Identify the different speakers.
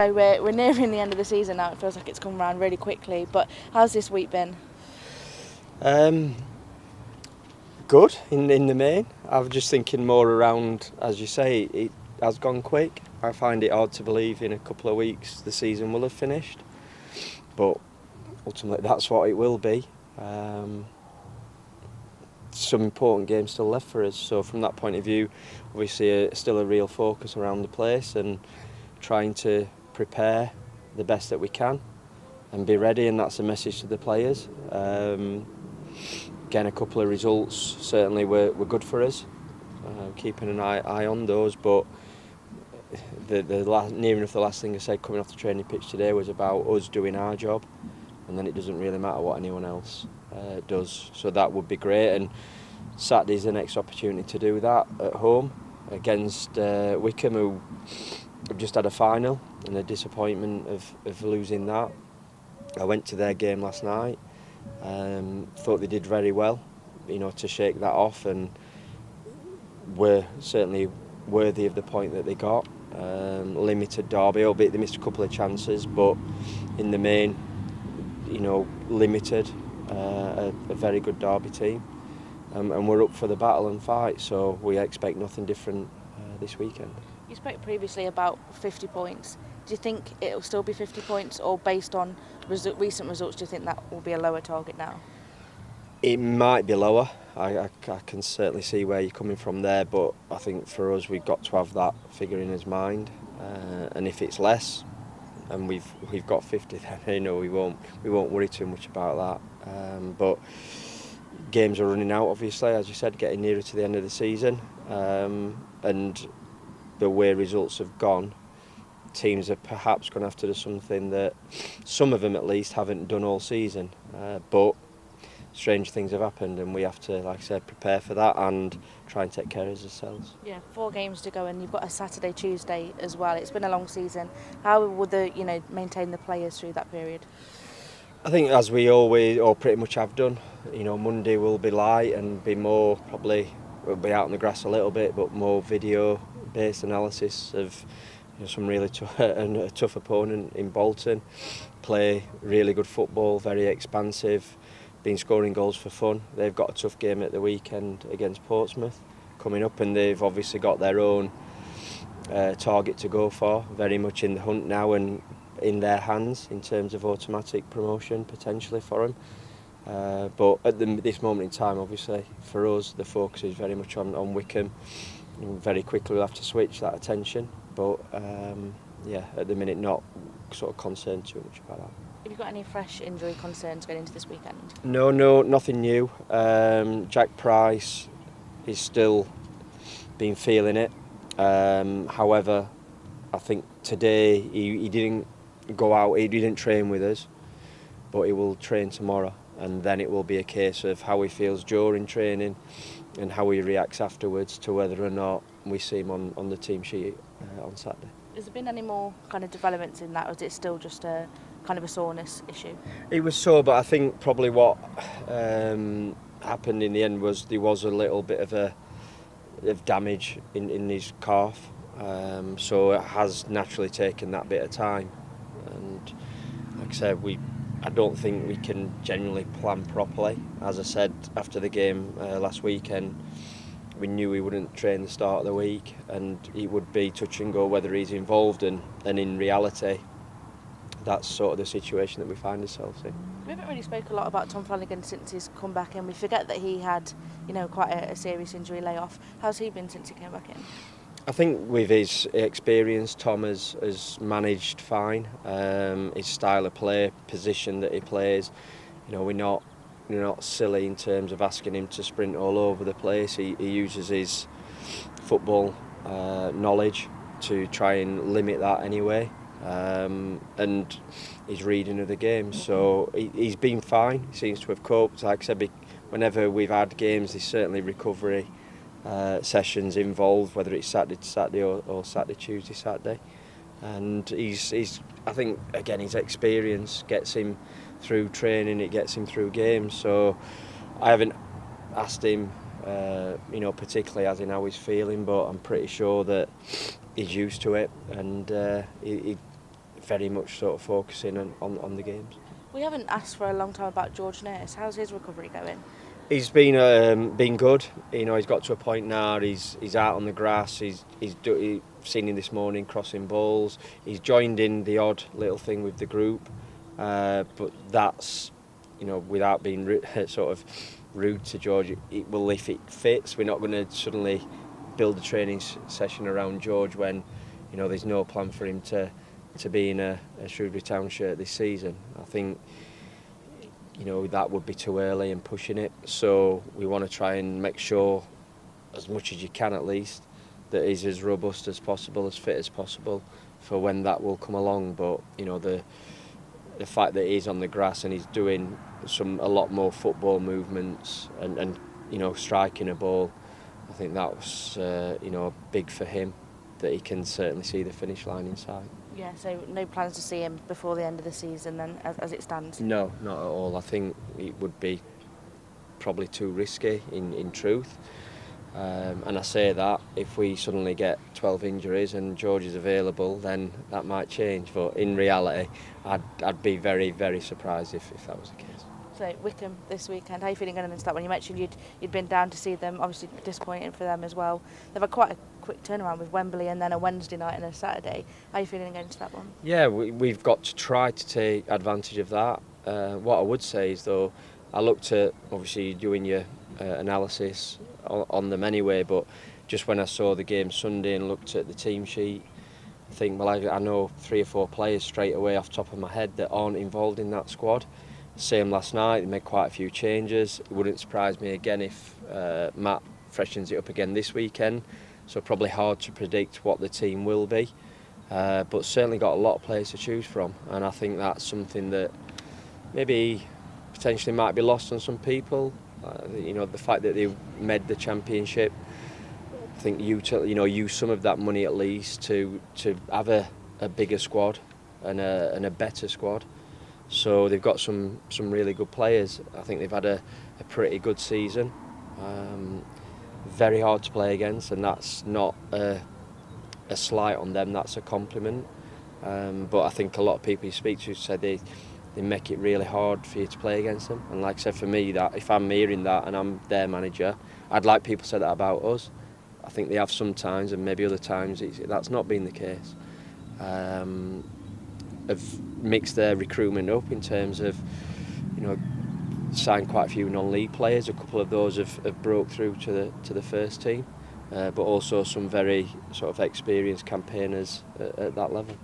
Speaker 1: So we're nearing the end of the season now. It feels like it's come around really quickly. But how's this week been?
Speaker 2: Good in the main. I was just thinking more around, as you say, it has gone quick. I find it hard to believe in a couple of weeks the season will have finished, but ultimately that's what it will be. Some important games still left for us, so from that point of view, obviously still a real focus around the place and trying to prepare the best that we can and be ready, and that's a message to the players. Again, a couple of results certainly were good for us, keeping an eye on those, but near enough the last thing I said coming off the training pitch today was about us doing our job, and then it doesn't really matter what anyone else does, so that would be great. And Saturday's the next opportunity to do that at home against Wycombe, who have just had a final, and the disappointment of losing that. I went to their game last night, thought they did very well, to shake that off, and were certainly worthy of the point that they got. Limited derby, albeit they missed a couple of chances, but in the main, limited, a very good derby team, and we're up for the battle and fight, so we expect nothing different this weekend.
Speaker 1: You spoke previously about 50 points. Do you think it will still be 50 points, or based on recent results, do you think that will be a lower target now?
Speaker 2: It might be lower. I can certainly see where you're coming from there, but I think for us we've got to have that figure in his mind, and if it's less, and we've got 50, then we won't worry too much about that. But games are running out, obviously, as you said, getting nearer to the end of the season, and the way results have gone, teams are perhaps going to have to do something that some of them at least haven't done all season, but strange things have happened, and we have to, like I said, prepare for that and try and take care of ourselves.
Speaker 1: Yeah, 4 games to go, and you've got a Saturday, Tuesday as well. It's been a long season. How will maintain the players through that period?
Speaker 2: I think as we always, or pretty much have done, Monday will be light and be more, probably we'll be out on the grass a little bit, but more video-based analysis of some really tough opponent in Bolton. Play really good football, very expansive, been scoring goals for fun. They've got a tough game at the weekend against Portsmouth coming up, and they've obviously got their own target to go for, very much in the hunt now and in their hands in terms of automatic promotion potentially for them. But at this moment in time, obviously, for us, the focus is very much on Wycombe. Very quickly we'll have to switch that attention, but at the minute not sort of concerned too much about that.
Speaker 1: Have you got any fresh injury concerns going into this weekend?
Speaker 2: No, nothing new. Jack Price is still been feeling it. However, I think today he didn't go out, he didn't train with us, but he will train tomorrow, and then it will be a case of how he feels during training and how he reacts afterwards to whether or not we see him on the team sheet on Saturday.
Speaker 1: Has there been any more kind of developments in that, or is it still just a kind of a soreness issue?
Speaker 2: It was sore, but I think probably what happened in the end was there was a little bit of damage in his calf, so it has naturally taken that bit of time, and like I said, I don't think we can genuinely plan properly. As I said after the game last weekend, we knew he wouldn't train the start of the week, and he would be touch and go whether he's involved, and in reality that's sort of the situation that we find ourselves in.
Speaker 1: We haven't really spoke a lot about Tom Flanagan since he's come back in. We forget that he had, quite a serious injury layoff. How's he been since he came back in?
Speaker 2: I think with his experience, Tom has managed fine. His style of play, position that he plays, we're not silly in terms of asking him to sprint all over the place. He uses his football knowledge to try and limit that anyway. And his reading of the game, so he's been fine. He seems to have coped. Like I said, whenever we've had games, there's certainly recovery sessions involved, whether it's Saturday to Saturday or Saturday, Tuesday, Saturday. And he's I think again his experience gets him through training, it gets him through games. So I haven't asked him, particularly as in how he's feeling, but I'm pretty sure that he's used to it, and very much sort of focusing on the games.
Speaker 1: We haven't asked for a long time about George Nurse. How's his recovery going?
Speaker 2: He's been good. You know, he's got to a point now. He's out on the grass. He's seen him this morning crossing balls. He's joined in the odd little thing with the group, but that's, you know, without being sort of rude to George. Well, if it fits, we're not going to suddenly build a training session around George when, you know, there's no plan for him to be in a Shrewsbury Town shirt this season. I think, you know, that would be too early and pushing it. So we want to try and make sure, as much as you can at least, that he's as robust as possible, as fit as possible for when that will come along. But, you know, the fact that he's on the grass and he's doing a lot more football movements and you know, striking a ball, I think that was you know, big for him, that he can certainly see the finish line in sight.
Speaker 1: Yeah, so no plans to see him before the end of the season then, as it stands?
Speaker 2: No, not at all. I think it would be probably too risky in truth. And I say that, if we suddenly get 12 injuries and George is available, then that might change. But in reality, I'd be very, very surprised if that was the case.
Speaker 1: So Wycombe this weekend, how are you feeling going into that one? You mentioned you'd been down to see them, obviously disappointing for them as well. They've had quite a quick turnaround with Wembley and then a Wednesday night and a Saturday. How are you feeling going into that one? Yeah,
Speaker 2: we've got to try to take advantage of that. What I would say is, though, I looked at, obviously doing your analysis on them anyway, but just when I saw the game Sunday and looked at the team sheet, I think, well, I know 3 or 4 players straight away off the top of my head that aren't involved in that squad. Same last night, they made quite a few changes. It wouldn't surprise me again if Matt freshens it up again this weekend, so probably hard to predict what the team will be, but certainly got a lot of players to choose from, and I think that's something that maybe potentially might be lost on some people. You know, the fact that they made the championship, I think use some of that money at least to have a bigger squad and a better squad. So they've got some really good players. I think they've had a pretty good season. Very hard to play against, and that's not a slight on them, that's a compliment. But I think a lot of people you speak to said they make it really hard for you to play against them. And like I said, for me, that if I'm hearing that and I'm their manager, I'd like people to say that about us. I think they have sometimes, and maybe other times that's not been the case. Have mixed their recruitment up in terms of, you know, signed quite a few non-league players. A couple of those have broke through to the first team, but also some very sort of experienced campaigners at that level.